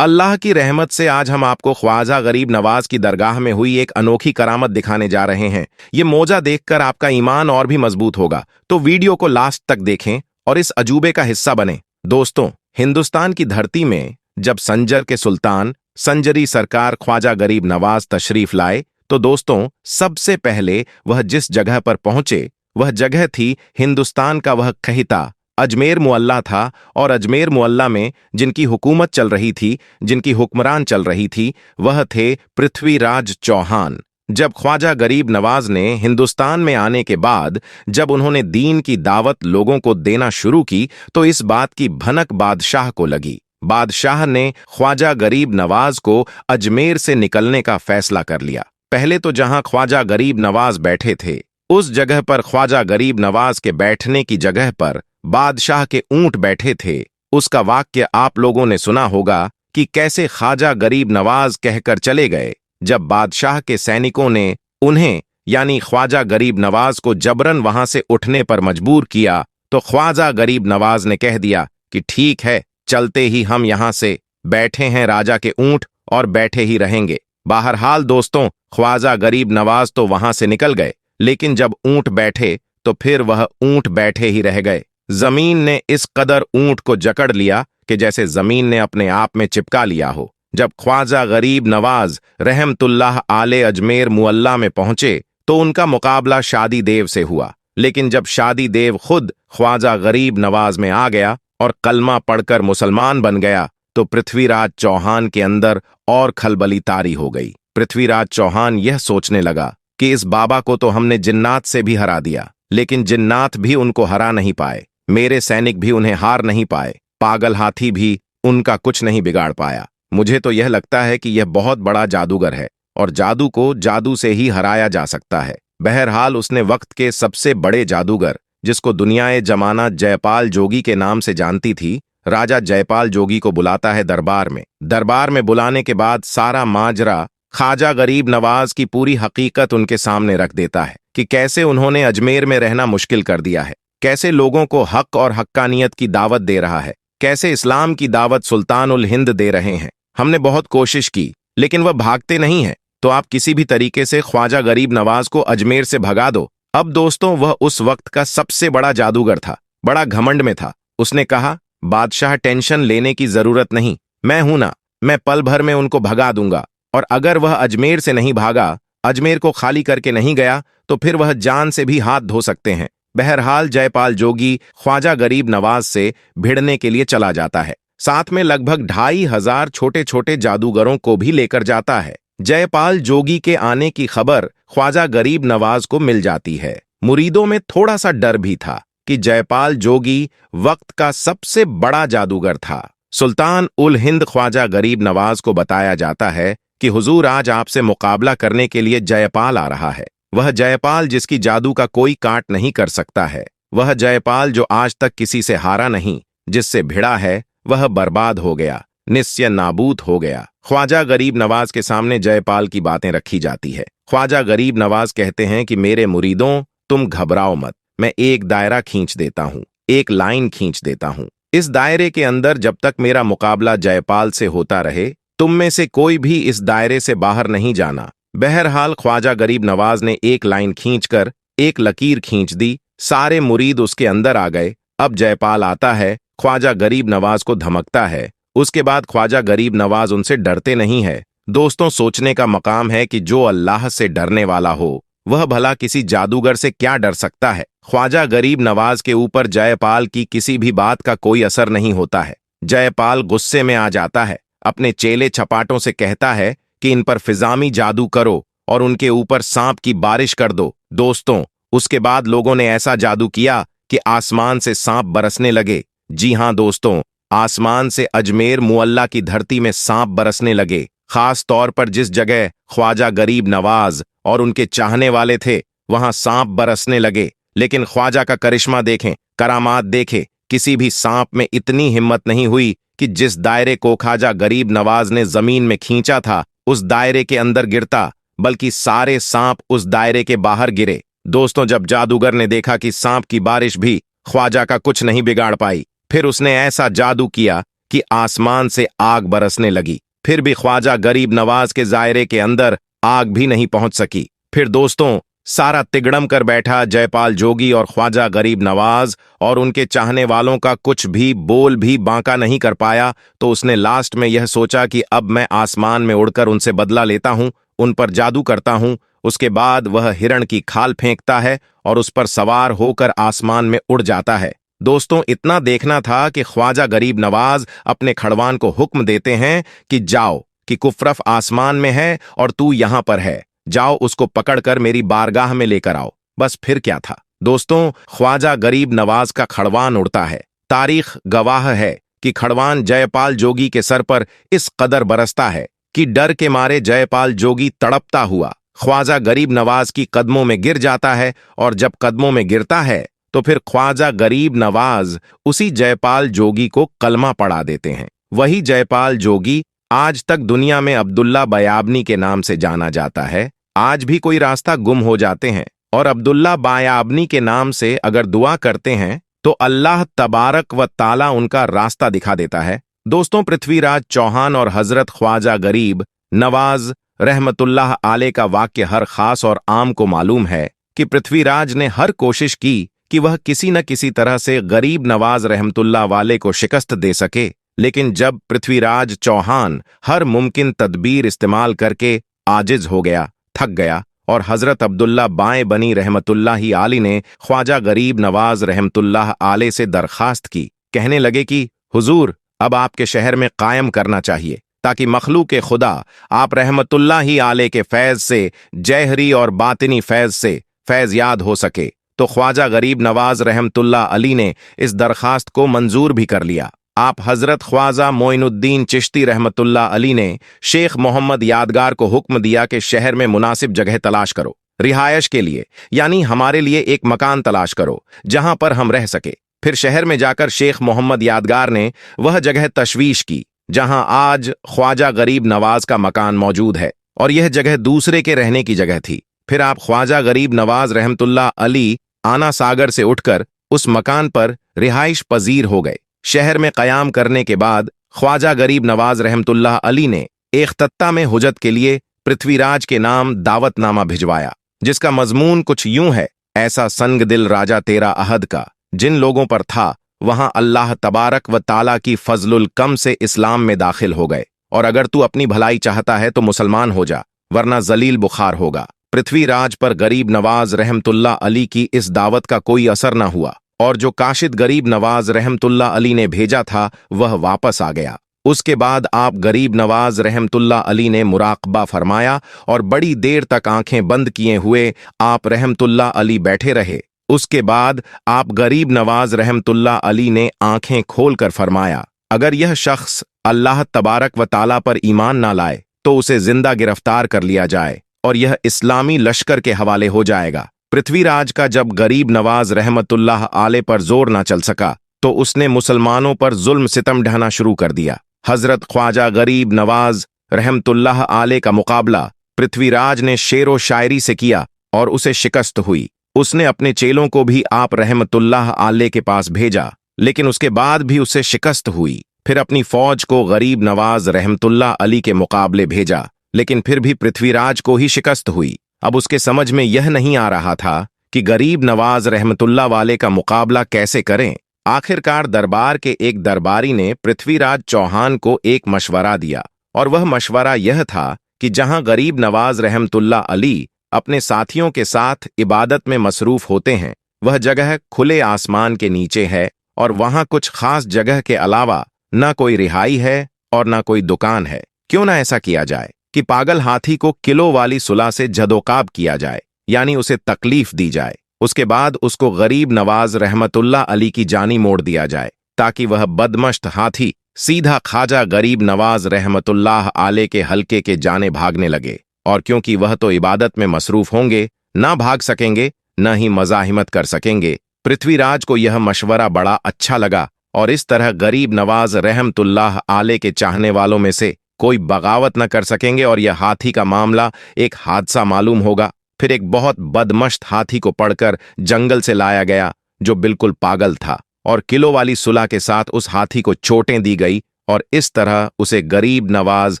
अल्लाह की रहमत से आज हम आपको ख्वाजा गरीब नवाज की दरगाह में हुई एक अनोखी करामत दिखाने जा रहे हैं। ये मौजा देखकर आपका ईमान और भी मजबूत होगा, तो वीडियो को लास्ट तक देखें और इस अजूबे का हिस्सा बने। दोस्तों, हिंदुस्तान की धरती में जब संजर के सुल्तान संजरी सरकार ख्वाजा गरीब नवाज तशरीफ लाए, तो दोस्तों सबसे पहले वह जिस जगह पर पहुंचे वह जगह थी हिंदुस्तान का वह कहता अजमेर मुअल्ला था। और अजमेर मुअल्ला में जिनकी हुकूमत चल रही थी, जिनकी हुक्मरान चल रही थी, वह थे पृथ्वीराज चौहान। जब ख्वाजा गरीब नवाज ने हिंदुस्तान में आने के बाद जब उन्होंने दीन की दावत लोगों को देना शुरू की, तो इस बात की भनक बादशाह को लगी। बादशाह ने ख्वाजा गरीब नवाज को अजमेर से निकलने का फैसला कर लिया। पहले तो जहां ख्वाजा गरीब नवाज बैठे थे, उस जगह पर ख्वाजा गरीब नवाज के बैठने की जगह पर बादशाह के ऊंट बैठे थे। उसका वाक्य आप लोगों ने सुना होगा कि कैसे ख्वाजा गरीब नवाज कहकर चले गए। जब बादशाह के सैनिकों ने उन्हें यानी ख्वाजा गरीब नवाज को जबरन वहां से उठने पर मजबूर किया, तो ख्वाजा गरीब नवाज ने कह दिया कि ठीक है, चलते ही हम यहां से, बैठे हैं राजा के ऊंट और बैठे ही रहेंगे। बहरहाल दोस्तों, ख्वाजा गरीब नवाज तो वहां से निकल गए, लेकिन जब ऊंट बैठे तो फिर वह ऊंट बैठे ही रह गए। जमीन ने इस कदर ऊंट को जकड़ लिया कि जैसे जमीन ने अपने आप में चिपका लिया हो। जब ख्वाजा गरीब नवाज रहमतुल्लाह आले अजमेर मुअल्ला में पहुंचे, तो उनका मुकाबला शादी देव से हुआ। लेकिन जब शादी देव खुद ख्वाजा गरीब नवाज में आ गया और कलमा पढ़कर मुसलमान बन गया, तो पृथ्वीराज चौहान के अंदर और खलबली तारी हो गई। पृथ्वीराज चौहान यह सोचने लगा कि इस बाबा को तो हमने जिन्नात से भी हरा दिया, लेकिन जिन्नात भी उनको हरा नहीं पाए, मेरे सैनिक भी उन्हें हार नहीं पाए, पागल हाथी भी उनका कुछ नहीं बिगाड़ पाया। मुझे तो यह लगता है कि यह बहुत बड़ा जादूगर है और जादू को जादू से ही हराया जा सकता है। बहरहाल उसने वक्त के सबसे बड़े जादूगर, जिसको दुनियाए जमाना जयपाल जोगी के नाम से जानती थी, राजा जयपाल जोगी को बुलाता है दरबार में। दरबार में बुलाने के बाद सारा माजरा ख्वाजा गरीब नवाज की पूरी हकीकत उनके सामने रख देता है कि कैसे उन्होंने अजमेर में रहना मुश्किल कर दिया है, कैसे लोगों को हक और हक्कानियत की दावत दे रहा है, कैसे इस्लाम की दावत सुल्तान उल हिंद दे रहे हैं। हमने बहुत कोशिश की, लेकिन वह भागते नहीं हैं, तो आप किसी भी तरीके से ख्वाजा गरीब नवाज को अजमेर से भगा दो। अब दोस्तों, वह उस वक्त का सबसे बड़ा जादूगर था, बड़ा घमंड में था। उसने कहा, बादशाह टेंशन लेने की जरूरत नहीं, मैं हूं ना, मैं पल भर में उनको भगा दूंगा। और अगर वह अजमेर से नहीं भागा, अजमेर को खाली करके नहीं गया, तो फिर वह जान से भी हाथ धो सकते हैं। बहरहाल जयपाल जोगी ख्वाजा गरीब नवाज से भिड़ने के लिए चला जाता है। साथ में लगभग 2500 छोटे छोटे जादूगरों को भी लेकर जाता है। जयपाल जोगी के आने की खबर ख्वाजा गरीब नवाज को मिल जाती है। मुरीदों में थोड़ा सा डर भी था कि जयपाल जोगी वक्त का सबसे बड़ा जादूगर था। सुल्तान उल हिंद ख्वाजा गरीब नवाज को बताया जाता है कि हुजूर, आज आपसे मुकाबला करने के लिए जयपाल आ रहा है। वह जयपाल जिसकी जादू का कोई काट नहीं कर सकता है, वह जयपाल जो आज तक किसी से हारा नहीं, जिससे भिड़ा है वह बर्बाद हो गया, निस्य नाबूद हो गया। ख्वाजा गरीब नवाज के सामने जयपाल की बातें रखी जाती है। ख्वाजा गरीब नवाज कहते हैं कि मेरे मुरीदों, तुम घबराओ मत, मैं एक दायरा खींच देता हूं, एक लाइन खींच देता हूं। इस दायरे के अंदर जब तक मेरा मुकाबला जयपाल से होता रहे, तुम में से कोई भी इस दायरे से बाहर नहीं जाना। बहरहाल ख्वाजा गरीब नवाज ने एक लाइन खींचकर एक लकीर खींच दी, सारे मुरीद उसके अंदर आ गए। अब जयपाल आता है, ख्वाजा गरीब नवाज को धमकता है। उसके बाद ख्वाजा गरीब नवाज उनसे डरते नहीं है। दोस्तों, सोचने का मकाम है कि जो अल्लाह से डरने वाला हो, वह भला किसी जादूगर से क्या डर सकता है। ख्वाजा गरीब नवाज के ऊपर जयपाल की किसी भी बात का कोई असर नहीं होता है। जयपाल गुस्से में आ जाता है, अपने चेले छपाटों से कहता है कि इन पर फिजामी जादू करो और उनके ऊपर सांप की बारिश कर दो। दोस्तों, उसके बाद लोगों ने ऐसा जादू किया कि आसमान से सांप बरसने लगे। जी हां दोस्तों, आसमान से अजमेर मुअल्ला की धरती में सांप बरसने लगे। खास तौर पर जिस जगह ख्वाजा गरीब नवाज और उनके चाहने वाले थे, वहां सांप बरसने लगे। लेकिन ख्वाजा का करिश्मा देखें, करामात देखें, किसी भी सांप में इतनी हिम्मत नहीं हुई कि जिस दायरे को ख्वाजा गरीब नवाज ने जमीन में खींचा था, उस दायरे के अंदर गिरता, बल्कि सारे सांप उस दायरे के बाहर गिरे। दोस्तों, जब जादूगर ने देखा कि सांप की बारिश भी ख्वाजा का कुछ नहीं बिगाड़ पाई, फिर उसने ऐसा जादू किया कि आसमान से आग बरसने लगी। फिर भी ख्वाजा गरीब नवाज के दायरे के अंदर आग भी नहीं पहुंच सकी। फिर दोस्तों, सारा तिगड़म कर बैठा जयपाल जोगी और ख्वाजा गरीब नवाज और उनके चाहने वालों का कुछ भी बोल भी बांका नहीं कर पाया। तो उसने लास्ट में यह सोचा कि अब मैं आसमान में उड़कर उनसे बदला लेता हूं, उन पर जादू करता हूं। उसके बाद वह हिरण की खाल फेंकता है और उस पर सवार होकर आसमान में उड़ जाता है। दोस्तों, इतना देखना था कि ख्वाजा गरीब नवाज अपने खड़वान को हुक्म देते हैं कि जाओ, कि कुफरफ आसमान में है और तू यहां पर है, जाओ उसको पकड़कर मेरी बारगाह में लेकर आओ। बस फिर क्या था दोस्तों, ख्वाजा गरीब नवाज का खड़वान उड़ता है। तारीख गवाह है कि खड़वान जयपाल जोगी के सर पर इस कदर बरसता है कि डर के मारे जयपाल जोगी तड़पता हुआ ख्वाजा गरीब नवाज की कदमों में गिर जाता है। और जब कदमों में गिरता है तो फिर ख्वाजा गरीब नवाज उसी जयपाल जोगी को कलमा पढ़ा देते हैं। वही जयपाल जोगी आज तक दुनिया में अब्दुल्ला बयाबनी के नाम से जाना जाता है। आज भी कोई रास्ता गुम हो जाते हैं और अब्दुल्ला बयाबनी के नाम से अगर दुआ करते हैं तो अल्लाह तबारक व ताला उनका रास्ता दिखा देता है। दोस्तों, पृथ्वीराज चौहान और हजरत ख्वाजा गरीब नवाज रहमतुल्लाह आले का वाक्य हर खास और आम को मालूम है कि पृथ्वीराज ने हर कोशिश की कि वह किसी न किसी तरह से गरीब नवाज रहमतुल्लाह वाले को शिकस्त दे सके। लेकिन जब पृथ्वीराज चौहान हर मुमकिन तदबीर इस्तेमाल करके आजिज हो गया, थक गया, और हजरत अब्दुल्ला बाएं बनी रहमतुल्लाही आली ने ख्वाजा गरीब नवाज रहमतुल्लाह आले से दरखास्त की। कहने लगे कि हुजूर, अब आपके शहर में कायम करना चाहिए ताकि मखलूक खुदा आप रहमतुल्लाही आले के फैज से, जहरी और बातिनी फैज से फैज याद हो सके। तो ख्वाजा गरीब नवाज रहमतुल्लाह अली ने इस दरखास्त को मंजूर भी कर लिया। आप हजरत ख्वाजा मोइनुद्दीन चिश्ती रहमतुल्लाह अली ने शेख मोहम्मद यादगार को हुक्म दिया कि शहर में मुनासिब जगह तलाश करो, रिहायश के लिए, यानी हमारे लिए एक मकान तलाश करो जहां पर हम रह सके। फिर शहर में जाकर शेख मोहम्मद यादगार ने वह जगह तशवीश की जहां आज ख्वाजा गरीब नवाज का मकान मौजूद है, और यह जगह दूसरे के रहने की जगह थी। फिर आप ख्वाजा गरीब नवाज रहमतुल्लाह अली आना सागर से उठकर उस मकान पर रिहाइश पजीर हो गए। शहर में कयाम करने के बाद ख्वाजा गरीब नवाज रहमतुल्लाह अली ने एक तत्ता में हुजत के लिए पृथ्वीराज के नाम दावतनामा भिजवाया, जिसका मजमून कुछ यूं है: ऐसा संग दिल राजा तेरा अहद का, जिन लोगों पर था वहां अल्लाह तबारक व ताला की फजलुल कम से इस्लाम में दाखिल हो गए, और अगर तू अपनी भलाई चाहता है तो मुसलमान हो जा, वरना जलील बुखार होगा। पृथ्वीराज पर गरीब नवाज रहमतुल्लाह अली की इस दावत का कोई असर न हुआ, और जो काशिद गरीब नवाज रहमतुल्लाह अली ने भेजा था वह वापस आ गया। उसके बाद आप गरीब नवाज रहमतुल्लाह अली ने मुराकबा फरमाया और बड़ी देर तक आंखें बंद किए हुए आप रहमतुल्लाह अली बैठे रहे। उसके बाद आप गरीब नवाज रहमतुल्लाह अली ने आंखें खोलकर फरमाया, अगर यह शख्स अल्लाह तबारक व ताला पर ईमान ना लाए तो उसे जिंदा गिरफ्तार कर लिया जाए और यह इस्लामी लश्कर के हवाले हो जाएगा। पृथ्वीराज का जब गरीब नवाज रहमतुल्लाह आले पर जोर ना चल सका तो उसने मुसलमानों पर जुल्म सितम ढाना शुरू कर दिया। हजरत ख्वाजा गरीब नवाज रहमतुल्लाह आले का मुकाबला पृथ्वीराज ने शेरो शायरी से किया और उसे शिकस्त हुई। उसने अपने चेलों को भी आप रहमतुल्लाह आले के पास भेजा, लेकिन उसके बाद भी उसे शिकस्त हुई। फिर अपनी फौज को गरीब नवाज रहमतुल्लाह अली के मुकाबले भेजा, लेकिन फिर भी पृथ्वीराज को ही शिकस्त हुई। अब उसके समझ में यह नहीं आ रहा था कि गरीब नवाज रहमतुल्लाह वाले का मुकाबला कैसे करें। आखिरकार दरबार के एक दरबारी ने पृथ्वीराज चौहान को एक मशवरा दिया, और वह मशवरा यह था कि जहां गरीब नवाज रहमतुल्लाह अली अपने साथियों के साथ इबादत में मसरूफ होते हैं वह जगह खुले आसमान के नीचे है, और वहां कुछ खास जगह के अलावा न कोई रिहाई है और न कोई दुकान है। क्यों ना ऐसा किया जाए कि पागल हाथी को किलो वाली सुला से जदोकाब किया जाए, यानी उसे तकलीफ दी जाए। उसके बाद उसको गरीब नवाज रहमतुल्लाह अली की जानी मोड़ दिया जाए, ताकि वह बदमश्त हाथी सीधा ख्वाजा गरीब नवाज रहमतुल्लाह आले के हल्के के जाने भागने लगे। और क्योंकि वह तो इबादत में मसरूफ होंगे, ना भाग सकेंगे न ही मजाहिमत कर सकेंगे। पृथ्वीराज को यह मशवरा बड़ा अच्छा लगा, और इस तरह गरीब नवाज रहमतुल्लाह आले के चाहने वालों में से कोई बगावत न कर सकेंगे और यह हाथी का मामला एक हादसा मालूम होगा। फिर एक बहुत बदमश्त हाथी को पकड़कर जंगल से लाया गया, जो बिल्कुल पागल था, और किलो वाली सुला के साथ उस हाथी को चोटें दी गई और इस तरह उसे गरीब नवाज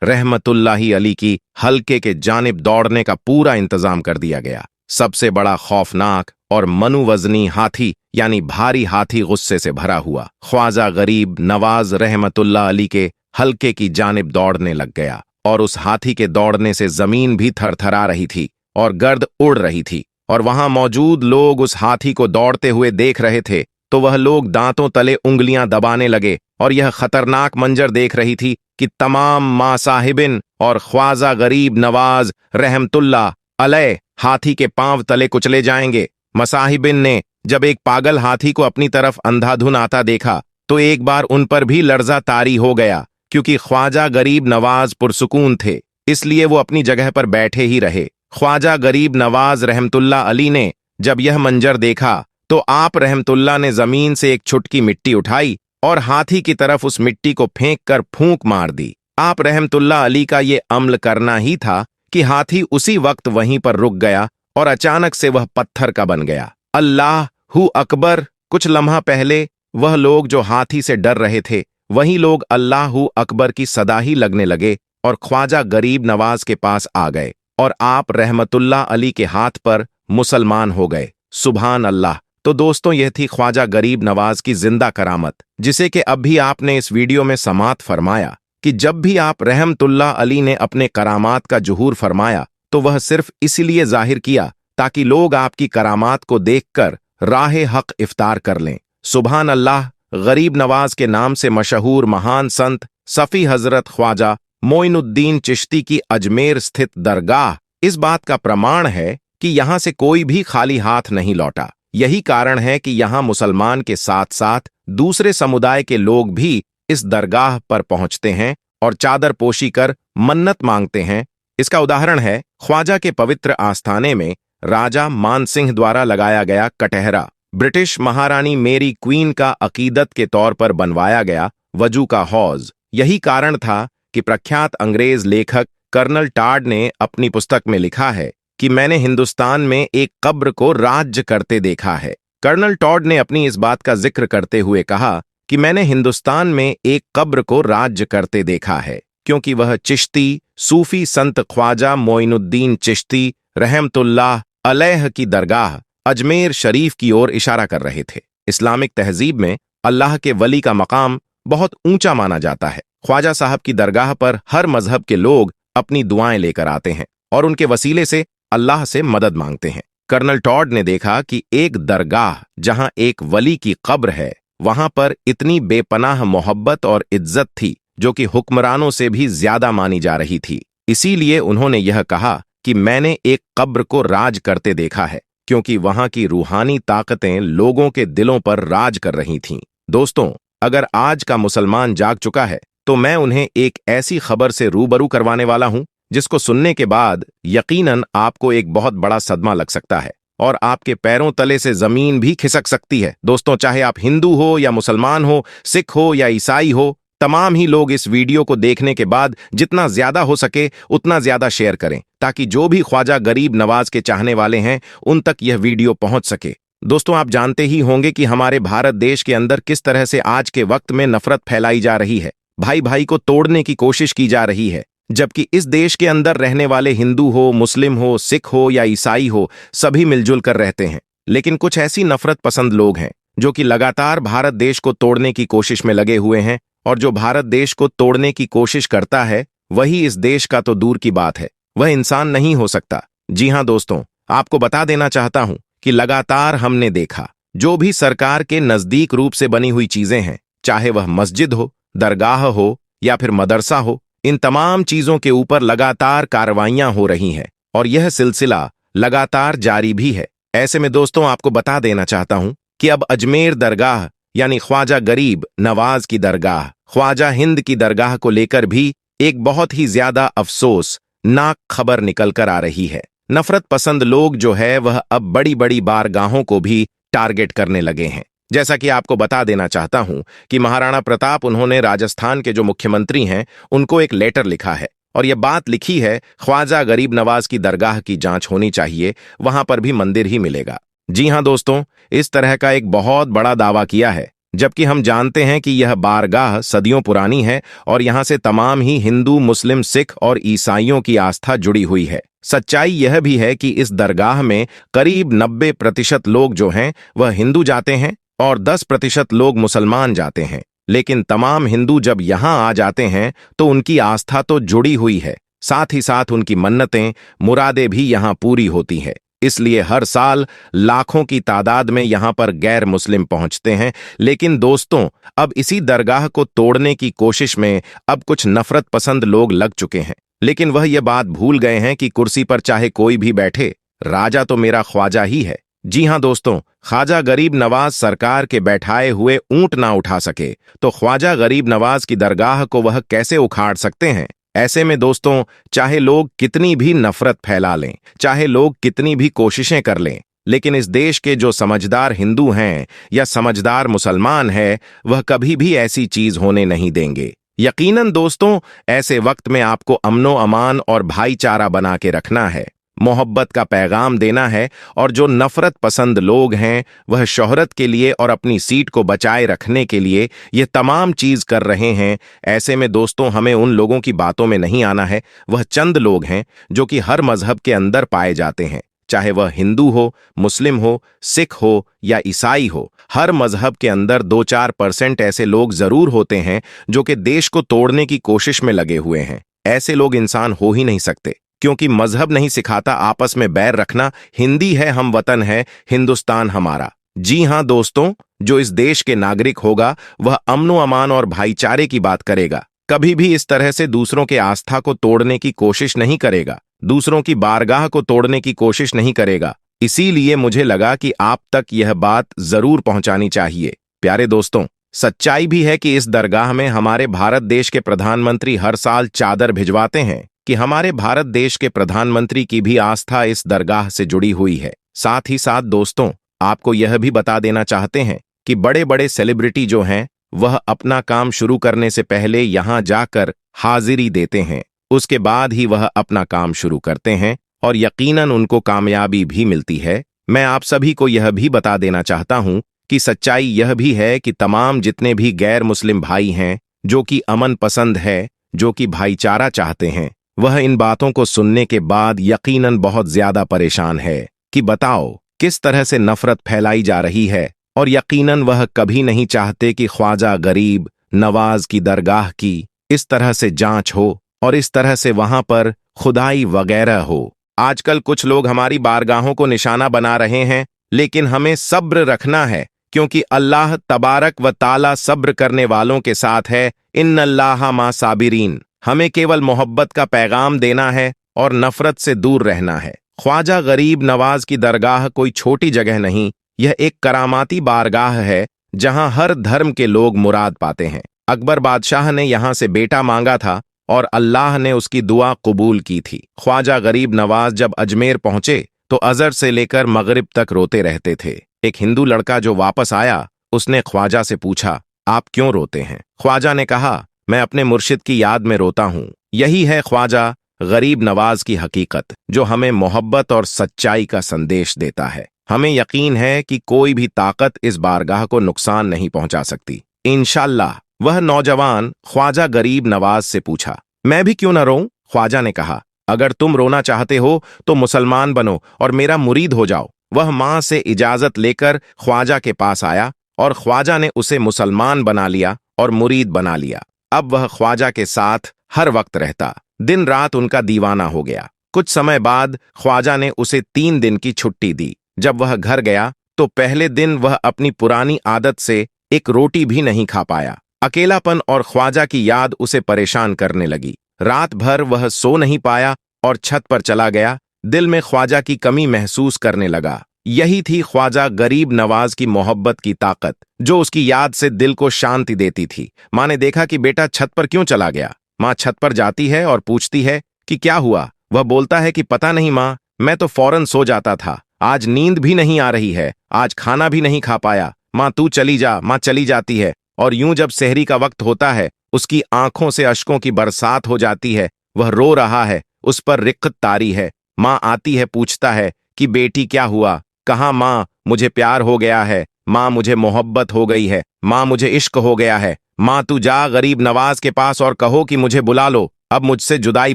रहमतुल्लाही अली की हल्के के जानिब दौड़ने का पूरा इंतजाम कर दिया गया। सबसे बड़ा खौफनाक और मनुवजनी हाथी यानी भारी हाथी गुस्से से भरा हुआ ख्वाजा गरीब नवाज रहमतुल्लाह अली के हल्के की जानिब दौड़ने लग गया और उस हाथी के दौड़ने से जमीन भी थरथरा रही थी और गर्द उड़ रही थी और वहां मौजूद लोग उस हाथी को दौड़ते हुए देख रहे थे तो वह लोग दांतों तले उंगलियां दबाने लगे और यह खतरनाक मंजर देख रही थी कि तमाम मां साहिबिन और ख्वाजा गरीब नवाज रहमतुल्लाह अलैह हाथी के पांव तले कुचले जाएंगे। मसाहिबिन ने जब एक पागल हाथी को अपनी तरफ अंधाधुन आता देखा तो एक बार उन पर भी लर्जा तारी हो गया, क्योंकि ख्वाजा गरीब नवाज पुरसुकून थे, इसलिए वो अपनी जगह पर बैठे ही रहे। ख्वाजा गरीब नवाज रहमतुल्लाह अली ने जब यह मंजर देखा तो आप रहमतुल्लाह ने जमीन से एक छुटकी मिट्टी उठाई और हाथी की तरफ उस मिट्टी को फेंक कर फूंक मार दी। आप रहमतुल्लाह अली का ये अमल करना ही था कि हाथी उसी वक्त वहीं पर रुक गया और अचानक से वह पत्थर का बन गया। अल्लाह हु अकबर। कुछ लम्हा पहले वह लोग जो हाथी से डर रहे थे वही लोग अल्लाह हु अकबर की सदा ही लगने लगे और ख्वाजा गरीब नवाज के पास आ गए और आप रहमतुल्लाह अली के हाथ पर मुसलमान हो गए। सुभान अल्लाह। तो दोस्तों, यह थी ख्वाजा गरीब नवाज की जिंदा करामत, जिसे कि अब भी आपने इस वीडियो में समात फरमाया कि जब भी आप रहमतुल्लाह अली ने अपने करामात का जुहूर फरमाया तो वह सिर्फ इसलिए जाहिर किया ताकि लोग आपकी करामात को देखकर राह हक इफ्तार कर लें। सुभान अल्लाह। गरीब नवाज के नाम से मशहूर महान संत सफ़ी हजरत ख्वाजा मोइनुद्दीन चिश्ती की अजमेर स्थित दरगाह इस बात का प्रमाण है कि यहां से कोई भी खाली हाथ नहीं लौटा। यही कारण है कि यहां मुसलमान के साथ साथ दूसरे समुदाय के लोग भी इस दरगाह पर पहुंचते हैं और चादर पोशी कर मन्नत मांगते हैं। इसका उदाहरण है ख्वाजा के पवित्र आस्थाने में राजा मानसिंह द्वारा लगाया गया कटहरा, ब्रिटिश महारानी मेरी क्वीन का अकीदत के तौर पर बनवाया गया वजू का हौज। यही कारण था कि प्रख्यात अंग्रेज लेखक कर्नल टॉड ने अपनी पुस्तक में लिखा है कि मैंने हिंदुस्तान में एक कब्र को राज्य करते देखा है। कर्नल टॉड ने अपनी इस बात का जिक्र करते हुए कहा कि मैंने हिंदुस्तान में एक कब्र को राज्य करते देखा है, क्योंकि वह चिश्ती सूफी संत ख्वाजा मोइनुद्दीन चिश्ती रहमतुल्लाह अलैह की दरगाह अजमेर शरीफ की ओर इशारा कर रहे थे। इस्लामिक तहजीब में अल्लाह के वली का मकाम बहुत ऊंचा माना जाता है। ख्वाजा साहब की दरगाह पर हर मजहब के लोग अपनी दुआएं लेकर आते हैं और उनके वसीले से अल्लाह से मदद मांगते हैं। कर्नल टॉड ने देखा कि एक दरगाह जहां एक वली की कब्र है, वहां पर इतनी बेपनाह मोहब्बत और इज्जत थी जो कि हुक्मरानों से भी ज्यादा मानी जा रही थी। इसीलिए उन्होंने यह कहा कि मैंने एक कब्र को राज करते देखा है, क्योंकि वहां की रूहानी ताकतें लोगों के दिलों पर राज कर रही थीं। दोस्तों, अगर आज का मुसलमान जाग चुका है तो मैं उन्हें एक ऐसी खबर से रूबरू करवाने वाला हूं जिसको सुनने के बाद यकीनन आपको एक बहुत बड़ा सदमा लग सकता है और आपके पैरों तले से जमीन भी खिसक सकती है। दोस्तों, चाहे आप हिंदू हो या मुसलमान हो, सिख हो या ईसाई हो, तमाम ही लोग इस वीडियो को देखने के बाद जितना ज्यादा हो सके उतना ज्यादा शेयर करें, ताकि जो भी ख्वाजा गरीब नवाज के चाहने वाले हैं उन तक यह वीडियो पहुंच सके। दोस्तों, आप जानते ही होंगे कि हमारे भारत देश के अंदर किस तरह से आज के वक्त में नफरत फैलाई जा रही है, भाई भाई को तोड़ने की कोशिश की जा रही है, जबकि इस देश के अंदर रहने वाले हिंदू हो, मुस्लिम हो, सिख हो या ईसाई हो, सभी मिलजुल कर रहते हैं। लेकिन कुछ ऐसी नफरत पसंद लोग हैं जो कि लगातार भारत देश को तोड़ने की कोशिश में लगे हुए हैं, और जो भारत देश को तोड़ने की कोशिश करता है वही इस देश का तो दूर की बात है, वह इंसान नहीं हो सकता। जी हां दोस्तों, आपको बता देना चाहता हूं कि लगातार हमने देखा जो भी सरकार के नजदीक रूप से बनी हुई चीजें हैं, चाहे वह मस्जिद हो, दरगाह हो या फिर मदरसा हो, इन तमाम चीजों के ऊपर लगातार कार्रवाइयां हो रही हैं और यह सिलसिला लगातार जारी भी है। ऐसे में दोस्तों, आपको बता देना चाहता हूं कि अब अजमेर दरगाह यानी ख्वाजा गरीब नवाज की दरगाह, ख्वाजा हिंद की दरगाह को लेकर भी एक बहुत ही ज्यादा अफसोसनाक खबर निकल कर आ रही है। नफरत पसंद लोग जो है वह अब बड़ी बड़ी बारगाहों को भी टारगेट करने लगे हैं। जैसा कि आपको बता देना चाहता हूं कि महाराणा प्रताप उन्होंने राजस्थान के जो मुख्यमंत्री हैं उनको एक लेटर लिखा है और यह बात लिखी है ख्वाजा गरीब नवाज की दरगाह की जांच होनी चाहिए, वहां पर भी मंदिर ही मिलेगा। जी हां दोस्तों, इस तरह का एक बहुत बड़ा दावा किया है जबकि हम जानते हैं कि यह बारगाह सदियों पुरानी है और यहाँ से तमाम ही हिंदू, मुस्लिम, सिख और ईसाइयों की आस्था जुड़ी हुई है। सच्चाई यह भी है कि इस दरगाह में करीब 90% लोग जो हैं वह हिंदू जाते हैं और 10% लोग मुसलमान जाते हैं। लेकिन तमाम हिंदू जब यहाँ आ जाते हैं तो उनकी आस्था तो जुड़ी हुई है, साथ ही साथ उनकी मन्नतें, मुरादें भी यहाँ पूरी होती हैं। इसलिए हर साल लाखों की तादाद में यहाँ पर गैर मुस्लिम पहुंचते हैं। लेकिन दोस्तों, अब इसी दरगाह को तोड़ने की कोशिश में अब कुछ नफरत पसंद लोग लग चुके हैं। लेकिन वह यह बात भूल गए हैं कि कुर्सी पर चाहे कोई भी बैठे, राजा तो मेरा ख्वाजा ही है। जी हां दोस्तों, ख्वाजा गरीब नवाज सरकार के बैठाए हुए ऊंट ना उठा सके तो ख्वाजा गरीब नवाज की दरगाह को वह कैसे उखाड़ सकते हैं। ऐसे में दोस्तों, चाहे लोग कितनी भी नफरत फैला लें, चाहे लोग कितनी भी कोशिशें कर लें, लेकिन इस देश के जो समझदार हिंदू हैं या समझदार मुसलमान है, वह कभी भी ऐसी चीज होने नहीं देंगे। यकीनन दोस्तों, ऐसे वक्त में आपको अमनो अमान और भाईचारा बना के रखना है, मोहब्बत का पैगाम देना है। और जो नफरत पसंद लोग हैं वह शोहरत के लिए और अपनी सीट को बचाए रखने के लिए ये तमाम चीज कर रहे हैं। ऐसे में दोस्तों, हमें उन लोगों की बातों में नहीं आना है। वह चंद लोग हैं जो कि हर मजहब के अंदर पाए जाते हैं, चाहे वह हिंदू हो, मुस्लिम हो, सिख हो या ईसाई हो। हर मजहब के अंदर 2-4% ऐसे लोग जरूर होते हैं जो कि देश को तोड़ने की कोशिश में लगे हुए हैं। ऐसे लोग इंसान हो ही नहीं सकते, क्योंकि मजहब नहीं सिखाता आपस में बैर रखना। हिंदी है, हम वतन है, हिंदुस्तान हमारा। जी हां दोस्तों, जो इस देश के नागरिक होगा वह अमनो अमान और भाईचारे की बात करेगा, कभी भी इस तरह से दूसरों के आस्था को तोड़ने की कोशिश नहीं करेगा, दूसरों की बारगाह को तोड़ने की कोशिश नहीं करेगा। इसीलिए मुझे लगा कि आप तक यह बात जरूर पहुंचानी चाहिए। प्यारे दोस्तों, सच्चाई भी है कि इस दरगाह में हमारे भारत देश के प्रधानमंत्री हर साल चादर भिजवाते हैं, कि हमारे भारत देश के प्रधानमंत्री की भी आस्था इस दरगाह से जुड़ी हुई है। साथ ही साथ दोस्तों, आपको यह भी बता देना चाहते हैं कि बड़े बड़े सेलिब्रिटी जो हैं वह अपना काम शुरू करने से पहले यहां जाकर हाजिरी देते हैं, उसके बाद ही वह अपना काम शुरू करते हैं और यकीनन उनको कामयाबी भी मिलती है। मैं आप सभी को यह भी बता देना चाहता हूं कि सच्चाई यह भी है कि तमाम जितने भी गैर मुस्लिम भाई हैं जो कि अमन पसंद है, जो कि भाईचारा चाहते हैं, वह इन बातों को सुनने के बाद यकीनन बहुत ज्यादा परेशान है कि बताओ किस तरह से नफरत फैलाई जा रही है। और यकीनन वह कभी नहीं चाहते कि ख्वाजा गरीब नवाज की दरगाह की इस तरह से जांच हो और इस तरह से वहां पर खुदाई वगैरह हो। आजकल कुछ लोग हमारी बारगाहों को निशाना बना रहे हैं, लेकिन हमें सब्र रखना है, क्योंकि अल्लाह तबारक व ताला सब्र करने वालों के साथ है। इन्नल्लाह मा साबिरीन। हमें केवल मोहब्बत का पैगाम देना है और नफरत से दूर रहना है। ख्वाजा गरीब नवाज की दरगाह कोई छोटी जगह नहीं, यह एक करामाती बारगाह है जहां हर धर्म के लोग मुराद पाते हैं। अकबर बादशाह ने यहां से बेटा मांगा था और अल्लाह ने उसकी दुआ कबूल की थी। ख्वाजा गरीब नवाज जब अजमेर पहुंचे तो अजहर से लेकर मगरिब तक रोते रहते थे। एक हिंदू लड़का जो वापस आया, उसने ख्वाजा से पूछा, आप क्यों रोते हैं? ख्वाजा ने कहा, मैं अपने मुर्शिद की याद में रोता हूं। यही है ख्वाजा गरीब नवाज की हकीकत, जो हमें मोहब्बत और सच्चाई का संदेश देता है। हमें यकीन है कि कोई भी ताकत इस बारगाह को नुकसान नहीं पहुंचा सकती। इंशाअल्लाह। वह नौजवान ख्वाजा गरीब नवाज से पूछा, मैं भी क्यों न रोऊं? ख्वाजा ने कहा, अगर तुम रोना चाहते हो तो मुसलमान बनो और मेरा मुरीद हो जाओ। वह मां से इजाजत लेकर ख्वाजा के पास आया और ख्वाजा ने उसे मुसलमान बना लिया और मुरीद बना लिया। अब वह ख्वाजा के साथ हर वक्त रहता, दिन रात उनका दीवाना हो गया। कुछ समय बाद ख्वाजा ने उसे 3 दिन की छुट्टी दी। जब वह घर गया तो पहले दिन वह अपनी पुरानी आदत से एक रोटी भी नहीं खा पाया। अकेलापन और ख्वाजा की याद उसे परेशान करने लगी। रात भर वह सो नहीं पाया और छत पर चला गया। दिल में ख्वाजा की कमी महसूस करने लगा। यही थी ख्वाजा गरीब नवाज की मोहब्बत की ताकत, जो उसकी याद से दिल को शांति देती थी। माँ ने देखा कि बेटा छत पर क्यों चला गया। माँ छत पर जाती है और पूछती है कि क्या हुआ। वह बोलता है कि पता नहीं माँ, मैं तो फौरन सो जाता था, आज नींद भी नहीं आ रही है, आज खाना भी नहीं खा पाया। माँ तू चली जा। माँ चली जाती है और यूं जब सहरी का वक्त होता है, उसकी आंखों से अश्कों की बरसात हो जाती है। वह रो रहा है, उस पर रिक्कत तारी है। माँ आती है, पूछता है कि बेटी क्या हुआ, कहाँ माँ, मुझे प्यार हो गया है। माँ मुझे मोहब्बत हो गई है, माँ मुझे इश्क हो गया है। माँ तू जा गरीब नवाज के पास और कहो कि मुझे बुला लो, अब मुझसे जुदाई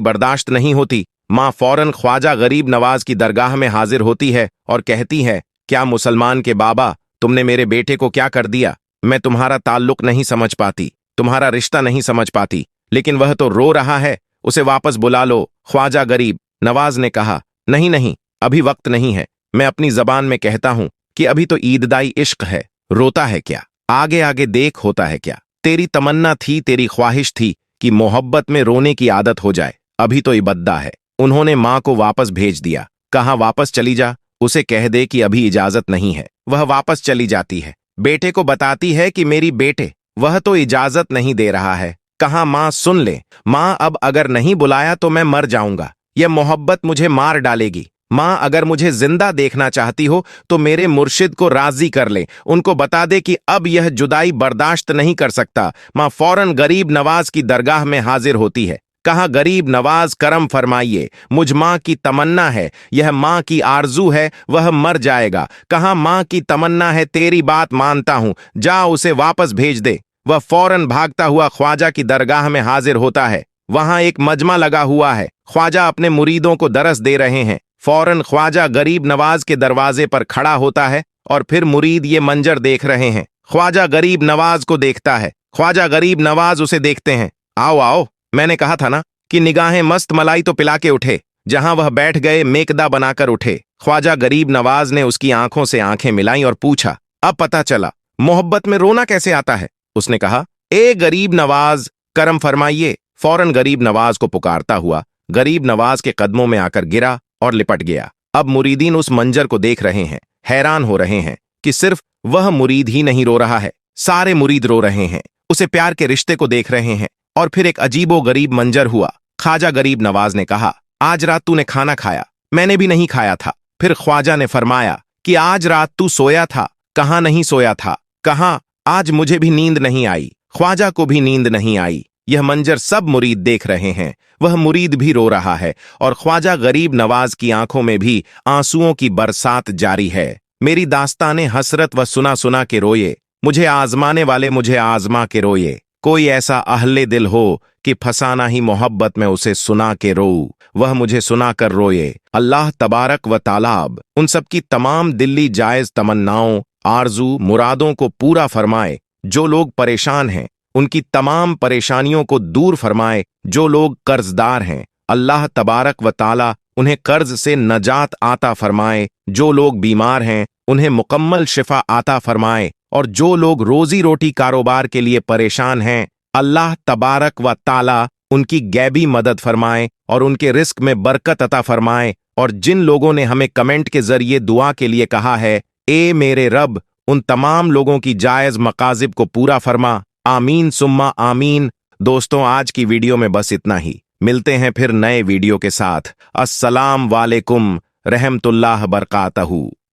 बर्दाश्त नहीं होती। माँ फौरन ख्वाजा गरीब नवाज की दरगाह में हाजिर होती है और कहती है, क्या मुसलमान के बाबा, तुमने मेरे बेटे को क्या कर दिया? मैं तुम्हारा ताल्लुक नहीं समझ पाती, तुम्हारा रिश्ता नहीं समझ पाती, लेकिन वह तो रो रहा है, उसे वापस बुला लो। ख्वाजा गरीब नवाज ने कहा, नहीं नहीं, अभी वक्त नहीं है। मैं अपनी जबान में कहता हूं कि अभी तो ईददाई इश्क है, रोता है क्या? आगे आगे देख होता है क्या? तेरी तमन्ना थी, तेरी ख्वाहिश थी कि मोहब्बत में रोने की आदत हो जाए, अभी तो इबद्दा है। उन्होंने माँ को वापस भेज दिया, कहा वापस चली जा, उसे कह दे कि अभी इजाजत नहीं है। वह वापस चली जाती है, बेटे को बताती है कि मेरी बेटे, वह तो इजाजत नहीं दे रहा है। कहा माँ सुन ले, माँ अब अगर नहीं बुलाया तो मैं मर जाऊंगा, यह मोहब्बत मुझे मार डालेगी। माँ अगर मुझे जिंदा देखना चाहती हो तो मेरे मुर्शिद को राजी कर ले, उनको बता दे कि अब यह जुदाई बर्दाश्त नहीं कर सकता। माँ फौरन गरीब नवाज की दरगाह में हाजिर होती है। कहा गरीब नवाज करम फरमाइए, मुझ माँ की तमन्ना है, यह माँ की आरजू है, वह मर जाएगा। कहा माँ की तमन्ना है, तेरी बात मानता हूं, जा उसे वापस भेज दे। वह फौरन भागता हुआ ख्वाजा की दरगाह में हाजिर होता है। वहां एक मजमा लगा हुआ है, ख्वाजा अपने मुरीदों को दरस दे रहे हैं। फौरन ख्वाजा गरीब नवाज के दरवाजे पर खड़ा होता है और फिर मुरीद ये मंजर देख रहे हैं। ख्वाजा गरीब नवाज को देखता है, ख्वाजा गरीब नवाज उसे देखते हैं। आओ आओ, मैंने कहा था ना कि निगाहें मस्त मलाई तो पिला के उठे। जहां वह बैठ गए मेकदा बनाकर उठे। ख्वाजा गरीब नवाज ने उसकी आंखों से आंखें मिलाई और पूछा, अब पता चला मोहब्बत में रोना कैसे आता है? उसने कहा, ए गरीब नवाज करम फरमाइए। फौरन गरीब नवाज को पुकारता हुआ गरीब नवाज के कदमों में आकर गिरा और लिपट गया। अब मुरीदीन उस मंजर को देख रहे हैं, हैरान हो रहे हैं कि सिर्फ वह मुरीद ही नहीं रो रहा है, सारे मुरीद रो रहे हैं, उसे प्यार के रिश्ते को देख रहे हैं। और फिर एक अजीबो गरीब मंजर हुआ। ख्वाजा गरीब नवाज ने कहा, आज रात तूने खाना खाया? मैंने भी नहीं खाया था। फिर ख्वाजा ने फरमाया कि आज रात तू सोया था? कहाँ नहीं सोया था। कहा आज मुझे भी नींद नहीं आई, ख्वाजा को भी नींद नहीं आई। यह मंजर सब मुरीद देख रहे हैं, वह मुरीद भी रो रहा है और ख्वाजा गरीब नवाज की आंखों में भी आंसुओं की बरसात जारी है। मेरी दास्ताने हसरत व सुना सुना के रोए, मुझे आजमाने वाले मुझे आजमा के रोए। कोई ऐसा अहले दिल हो कि फसाना ही मोहब्बत में उसे सुना के रो, वह मुझे सुना कर रोए। अल्लाह तबारक व तालाब उन सबकी तमाम दिल्ली जायज तमन्नाओं, आरजू, मुरादों को पूरा फरमाए। जो लोग परेशान हैं उनकी तमाम परेशानियों को दूर फरमाए। जो लोग कर्जदार हैं अल्लाह तबारक व ताला उन्हें कर्ज से नजात आता फरमाए। जो लोग बीमार हैं उन्हें मुकम्मल शिफा आता फरमाए। और जो लोग रोजी रोटी कारोबार के लिए परेशान हैं अल्लाह तबारक व ताला उनकी गैबी मदद फरमाए और उनके रिस्क में बरकत अता फरमाए। और जिन लोगों ने हमें कमेंट के जरिए दुआ के लिए कहा है, ए मेरे रब, उन तमाम लोगों की जायज मकाजिब को पूरा फरमा। आमीन सुम्मा आमीन। दोस्तों, आज की वीडियो में बस इतना ही। मिलते हैं फिर नए वीडियो के साथ। अस्सलाम वालेकुम रहमतुल्लाह बरकातहू।